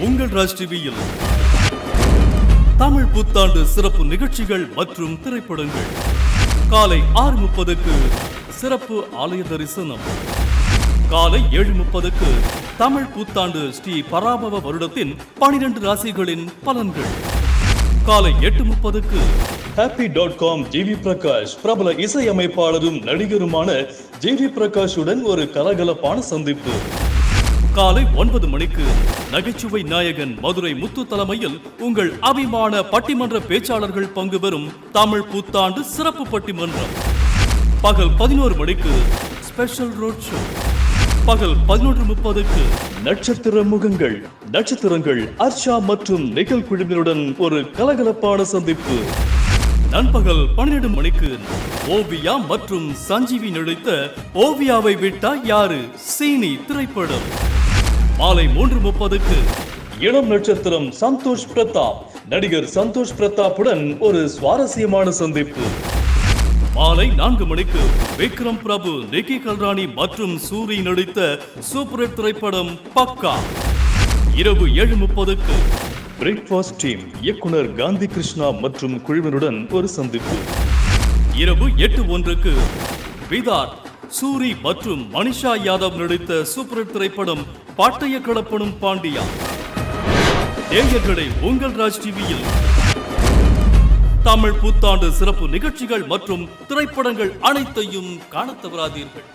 உங்கள் ராஜ் டிவியில் தமிழ் புத்தாண்டு சிறப்பு நிகழ்ச்சிகள் மற்றும் திரைப்படங்கள். காலை 6:30க்கு சிறப்பு ஆலய தரிசனம். காலை 7:30க்கு தமிழ் புத்தாண்டு ஸ்ரீ பராபவ வருடத்தின் 12 ராசிகளின் பலன்கள். காலை 8:30க்கு happy.com ஜிவி பிரகாஷ் பிரபல இசையமைப்பாளரும் நடிகருமான ஜிவி பிரகாஷுடன் ஒரு கலகலப்பான சந்திப்பு. காலை 9 மணிக்கு நகைச்சுவை நாயகன் மதுரை முத்து தலைமையில் உங்கள் அபிமான பட்டிமன்ற பேச்சாளர்கள் பங்கு பெறும் தமிழ் புத்தாண்டு சிறப்பு பட்டிமன்றம். பகல் 11 மணிக்கு ஸ்பெஷல் ரோட் ஷோ. பகல் 11:30க்கு நட்சத்திர முகங்கள். நட்சத்திரங்கள் அர்ச்சா மற்றும் நிகழ் குழுவினருடன் ஒரு கலகலப்பான சந்திப்பு. நண்பகல் 12 மணிக்கு ஓவியா மற்றும் சஞ்சீவி நடித்த ஓவியாவை விட்டா யாரு சீனி திரைப்படம். மாலை 3:30க்கு இளம் நட்சத்திரம் சந்தோஷ் பிரதாப் நடிகர் சந்தோஷ் பிரதாப்புடன் ஒரு சுவாரஸ்யமான சந்திப்பு. மாலை 4 மணிக்கு விக்ரம் பிரபு, நிக்கி கல்ராணி மற்றும் சூரி நடித்த சூப்பர் ஹிட் திரைப்படம் பக்கா. இரவு 7:30க்கு பிரேக்ஃபாஸ்ட் டீம் இயக்குனர் காந்தி கிருஷ்ணா மற்றும் குழுவினருடன் ஒரு சந்திப்பு. இரவு 8:01க்கு விதார், சூரி மற்றும் மனிஷா யாதவ் நடித்த சூப்பர் ஹிட் திரைப்படம் பாட்டைய கலப்பனும் பாண்டியா. நேயர்களே, உங்கள் ராஜ் டிவியில் தமிழ் புத்தாண்டு சிறப்பு நிகழ்ச்சிகள் மற்றும் திரைப்படங்கள் அனைத்தையும் காணத் தவறாதீர்கள்.